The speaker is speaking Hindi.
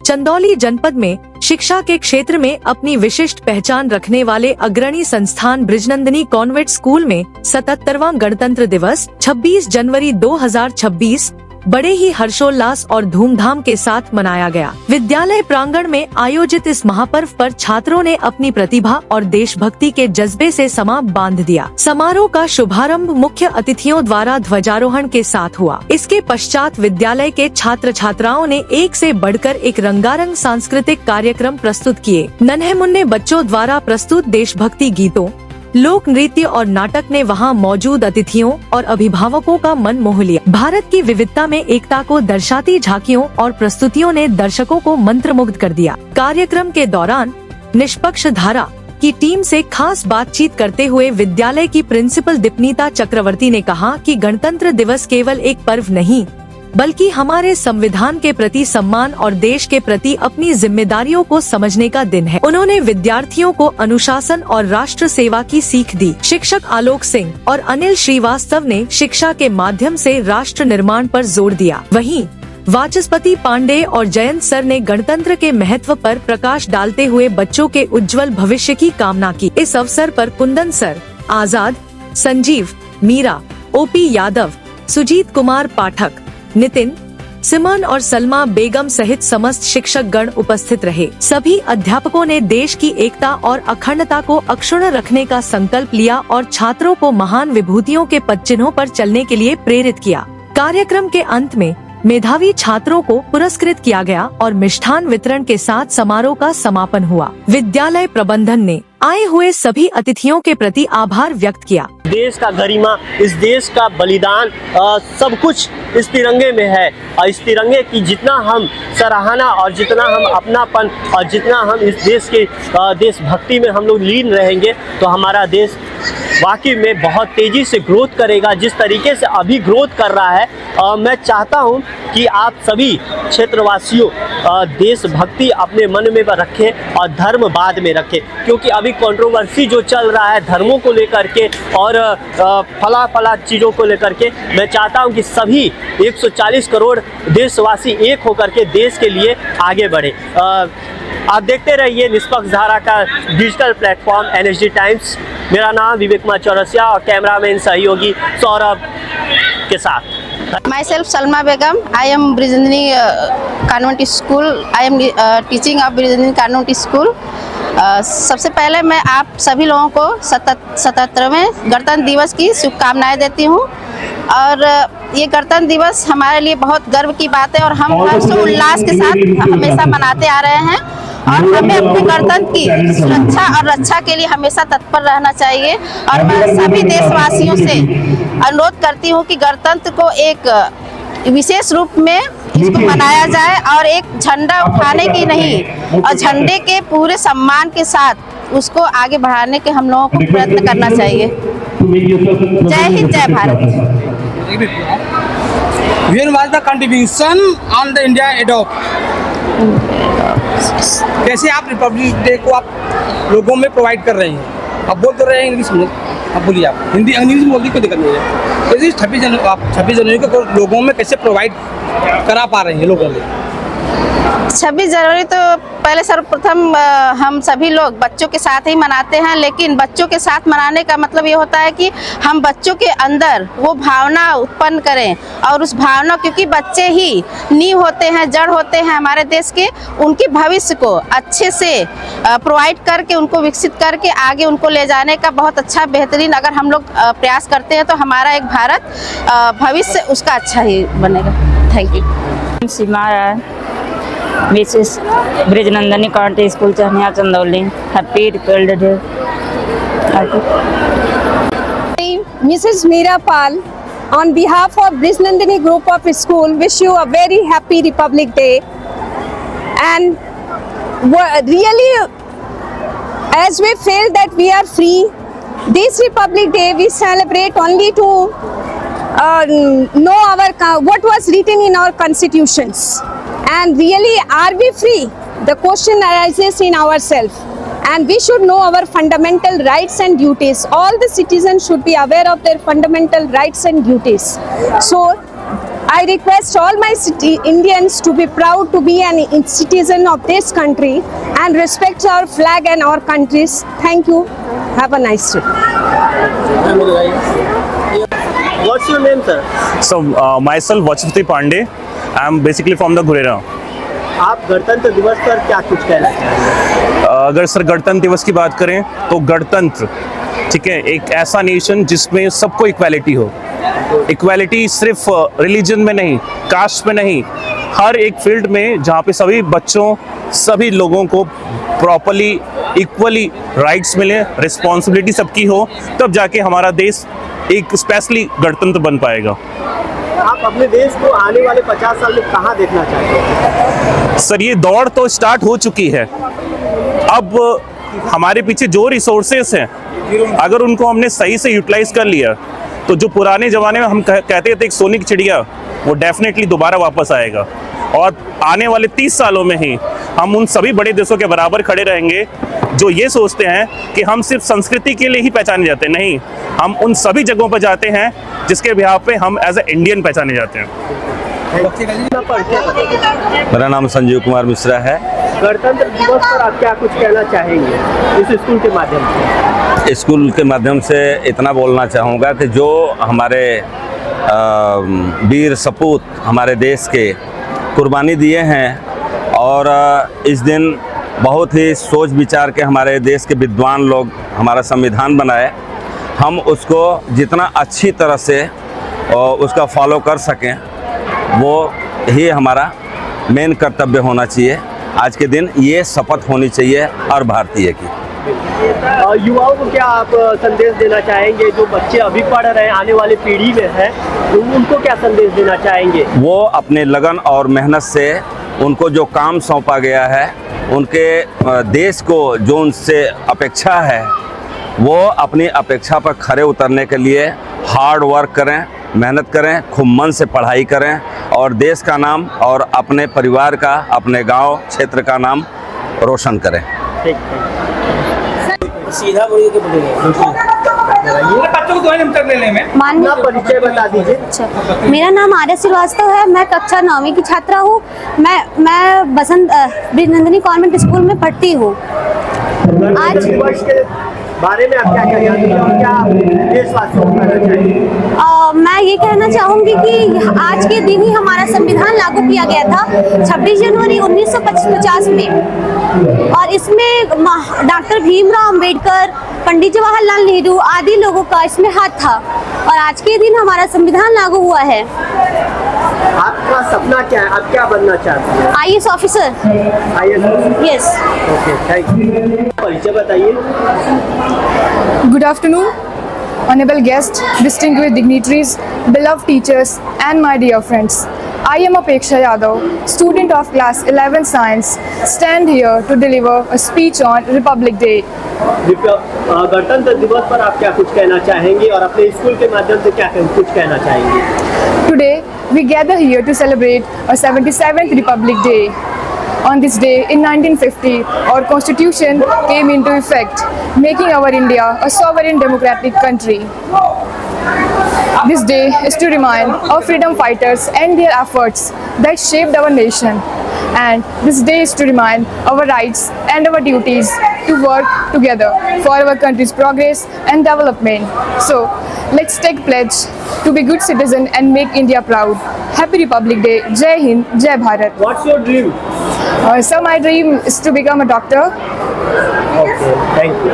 चंदौली जनपद में शिक्षा के क्षेत्र में अपनी विशिष्ट पहचान रखने वाले अग्रणी संस्थान बृजनंदिनी कॉन्वेंट स्कूल में 77वां गणतंत्र दिवस 26 जनवरी 2026 बड़े ही हर्षोल्लास और धूमधाम के साथ मनाया गया। विद्यालय प्रांगण में आयोजित इस महापर्व पर छात्रों ने अपनी प्रतिभा और देशभक्ति के जज्बे से समा बांध दिया। समारोह का शुभारंभ मुख्य अतिथियों द्वारा ध्वजारोहण के साथ हुआ। इसके पश्चात विद्यालय के छात्र छात्राओं ने एक से बढ़कर एक रंगारंग सांस्कृतिक कार्यक्रम प्रस्तुत किए। नन्हे मुन्ने बच्चों द्वारा प्रस्तुत देशभक्ति गीतों, लोक नृत्य और नाटक ने वहां मौजूद अतिथियों और अभिभावकों का मन मोह लिया। भारत की विविधता में एकता को दर्शाती झांकियों और प्रस्तुतियों ने दर्शकों को मंत्रमुग्ध कर दिया। कार्यक्रम के दौरान निष्पक्ष धारा की टीम से खास बातचीत करते हुए विद्यालय की प्रिंसिपल दीपनीता चक्रवर्ती ने कहा कि गणतंत्र दिवस केवल एक पर्व नहीं बल्कि हमारे संविधान के प्रति सम्मान और देश के प्रति अपनी जिम्मेदारियों को समझने का दिन है। उन्होंने विद्यार्थियों को अनुशासन और राष्ट्र सेवा की सीख दी। शिक्षक आलोक सिंह और अनिल श्रीवास्तव ने शिक्षा के माध्यम से राष्ट्र निर्माण पर जोर दिया। वहीं वाचस्पति पांडे और जयंत सर ने गणतंत्र के महत्व पर प्रकाश डालते हुए बच्चों के उज्जवल भविष्य की कामना की। इस अवसर पर कुंदन सर, आजाद, संजीव, मीरा, ओपी यादव, सुजीत कुमार पाठक, नितिन, सिमन और सलमा बेगम सहित समस्त शिक्षक गण उपस्थित रहे। सभी अध्यापकों ने देश की एकता और अखंडता को अक्षुण्ण रखने का संकल्प लिया और छात्रों को महान विभूतियों के पदचिन्हों पर चलने के लिए प्रेरित किया। कार्यक्रम के अंत में मेधावी छात्रों को पुरस्कृत किया गया और मिष्ठान वितरण के साथ समारोह का समापन हुआ। विद्यालय प्रबंधन ने आए हुए सभी अतिथियों के प्रति आभार व्यक्त किया। देश का गरिमा, इस देश का बलिदान सब कुछ इस तिरंगे में है और इस तिरंगे की जितना हम सराहना और जितना हम अपनापन और जितना हम इस देश के देशभक्ति में हम लोग लीन रहेंगे तो हमारा देश वाकई में बहुत तेज़ी से ग्रोथ करेगा। जिस तरीके से अभी ग्रोथ कर रहा है मैं चाहता हूं कि आप सभी क्षेत्रवासियों देशभक्ति अपने मन में रखें और धर्म बाद में रखें, क्योंकि अभी कंट्रोवर्सी जो चल रहा है धर्मों को लेकर के और फला चीज़ों को लेकर के, मैं चाहता हूं कि सभी 140 करोड़ देशवासी एक होकर के देश के लिए आगे बढ़े। आप देखते रहिए निष्पक्ष धारा का डिजिटल प्लेटफॉर्म NSD टाइम्स। मेरा नाम विवेक कुमार चौरसिया और कैमरामैन सहयोगी सौरभ के साथ। Myself Salma Begum. I am Brijnandini Convent School. I am teaching of Brijnandini Convent School. सबसे पहले मैं आप सभी लोगों को 77वें गणतंत्र दिवस की शुभकामनाएं देती हूं और ये गणतंत्र दिवस हमारे लिए बहुत गर्व की बात है और हम हर्षोल्लास के साथ हमेशा मनाते आ रहे हैं और हमें अपने गणतंत्र की सुरक्षा और रक्षा के लिए हमेशा तत्पर रहना चाहिए। और मैं सभी देशवासियों से अनुरोध करती हूँ कि गणतंत्र को एक विशेष रूप में इसको मनाया जाए और एक झंडा उठाने की नहीं और झंडे के पूरे सम्मान के साथ उसको आगे बढ़ाने के हम लोगों को प्रयत्न करना चाहिए। जय हिंद, जय Bharat. When was the contribution on the India adopt? कैसे आप रिपब्लिक डे को आप लोगों में प्रोवाइड कर रहे हैं? आप बोल तो रहे हैं इंग्लिश में, आप बोलिए। आप हिंदी इंग्लिश में बोलिए, कोई दिक्कत नहीं है। तो 26 जनवरी को लोगों में कैसे प्रोवाइड करा पा रहे हैं लोगों में? 26 जनवरी तो पहले सर्वप्रथम हम सभी लोग बच्चों के साथ ही मनाते हैं, लेकिन बच्चों के साथ मनाने का मतलब ये होता है कि हम बच्चों के अंदर वो भावना उत्पन्न करें और उस भावना, क्योंकि बच्चे ही नींव होते हैं, जड़ होते हैं हमारे देश के, उनके भविष्य को अच्छे से प्रोवाइड करके उनको विकसित करके आगे उनको ले जाने का बहुत अच्छा बेहतरीन अगर हम लोग प्रयास करते हैं तो हमारा एक भारत भविष्य उसका अच्छा ही बनेगा। Thank you. Seema Mrs. Brijnandini Convent School, Chahniya, Chandoli. Happy Republic Day. Mrs. Meera Pal, on behalf of Brijnandini Group of School, wish you a very happy Republic Day. And really, as we feel that we are free, this Republic Day we celebrate only to know what was written in our constitutions. And really, are we free? The question arises in ourselves, and we should know our fundamental rights and duties. All the citizens should be aware of their fundamental rights and duties. So I request all my Indians to be proud to be an citizen of this country and respect our flag and our countries. Thank you. Have a nice day. What's your name, sir? So myself Vachupati Pandey. I am basically from the Gurera. आप गणतंत्र दिवस पर क्या कुछ कहना चाहेंगे? अगर सर गणतंत्र दिवस की बात करें तो गणतंत्र, ठीक है, एक ऐसा नेशन जिसमें सबको इक्वालिटी हो। इक्वालिटी सिर्फ रिलीजन में नहीं, कास्ट में नहीं, हर एक फील्ड में जहाँ पे सभी बच्चों, सभी लोगों को प्रॉपरली इक्वली राइट्स मिले, रिस्पॉन्सिबिलिटी सबकी हो, तब जाके हमारा देश एक स्पेशली गणतंत्र बन पाएगा। आप अपने देश को आने वाले 50 साल में कहाँ देखना चाहते हैं? सर ये दौड़ तो स्टार्ट हो चुकी है। अब हमारे पीछे जो रिसोर्सेस हैं, अगर उनको हमने सही से यूटिलाइज कर लिया तो जो पुराने ज़माने में हम कहते थे एक सोने की चिड़िया, वो डेफिनेटली दोबारा वापस आएगा। और आने वाले 30 सालों में ही हम उन सभी बड़े देशों के बराबर खड़े रहेंगे जो ये सोचते हैं कि हम सिर्फ संस्कृति के लिए ही पहचाने जाते हैं। नहीं, हम उन सभी जगहों पर जाते हैं जिसके बिहाफ पे हम एज ए इंडियन पहचाने जाते हैं। मेरा नाम संजीव कुमार मिश्रा है। गणतंत्र दिवस पर आप क्या कुछ कहना चाहेंगे इस स्कूल के माध्यम से? स्कूल के माध्यम से इतना बोलना चाहूँगा कि जो हमारे वीर सपूत हमारे देश के कुर्बानी दिए हैं और इस दिन बहुत ही सोच विचार के हमारे देश के विद्वान लोग हमारा संविधान बनाए, हम उसको जितना अच्छी तरह से उसका फॉलो कर सकें, वो ही हमारा मेन कर्तव्य होना चाहिए। आज के दिन ये शपथ होनी चाहिए हर भारतीय की। युवाओं को क्या आप संदेश देना चाहेंगे? जो बच्चे अभी पढ़ रहे हैं, आने वाली पीढ़ी में हैं, तो उनको क्या संदेश देना चाहेंगे? वो अपने लगन और मेहनत से उनको जो काम सौंपा गया है, उनके देश को जो उनसे अपेक्षा है, वो अपनी अपेक्षा पर खरे उतरने के लिए हार्ड वर्क करें, मेहनत करें, खूब मन से पढ़ाई करें और देश का नाम और अपने परिवार का, अपने गांव क्षेत्र का नाम रोशन करें। ठीक सीधा बोलिए कि बच्चों को ले लें में। अपना परिचय बता दीजिए। अच्छा, मेरा नाम आर्या श्रीवास्तव है। मैं कक्षा 9वीं की छात्रा हूँ। मैं बसंत ब्रिजनंदिनी कॉन्वेंट स्कूल में पढ़ती हूँ। आज दिवस के बारे में आप क्या कहेंगे और क्या देशवासियों को कहना चाहेंगे? मैं ये कहना चाहूँगी कि आज के दिन ही हमारा संविधान लागू किया गया था 26 जनवरी 1950 में, और इसमें डॉक्टर भीमराव अंबेडकर, पंडित जवाहरलाल नेहरू आदि लोगों का इसमें हाथ था, और आज के दिन हमारा संविधान लागू हुआ है। आपका सपना क्या है? आप क्या बनना चाहते हैं? IAS officer. IAS? Yes. Okay, thank you. परिचय बताइए। Good afternoon, honorable guests, distinguished dignitaries, beloved teachers, and my dear friends. I am Apeksha Yadav, student of class 11 science, stand here to deliver a speech on Republic Day. गणतंत्र दिवस पर आप क्या कुछ कहना चाहेंगे और अपने स्कूल के माध्यम से क्या कुछ कहना चाहेंगे? Today, we gather here to celebrate a 77th Republic Day. On this day in 1950, our constitution came into effect, making our India a sovereign democratic country. This day is to remind our freedom fighters and their efforts that shaped our nation. And this day is to remind our rights and our duties to work together for our country's progress and development. So, let's take pledge to be good citizen and make India proud. Happy Republic Day. Jai Hind, Jai Bharat. What's your dream? So my dream is to become a doctor. Okay, thank you.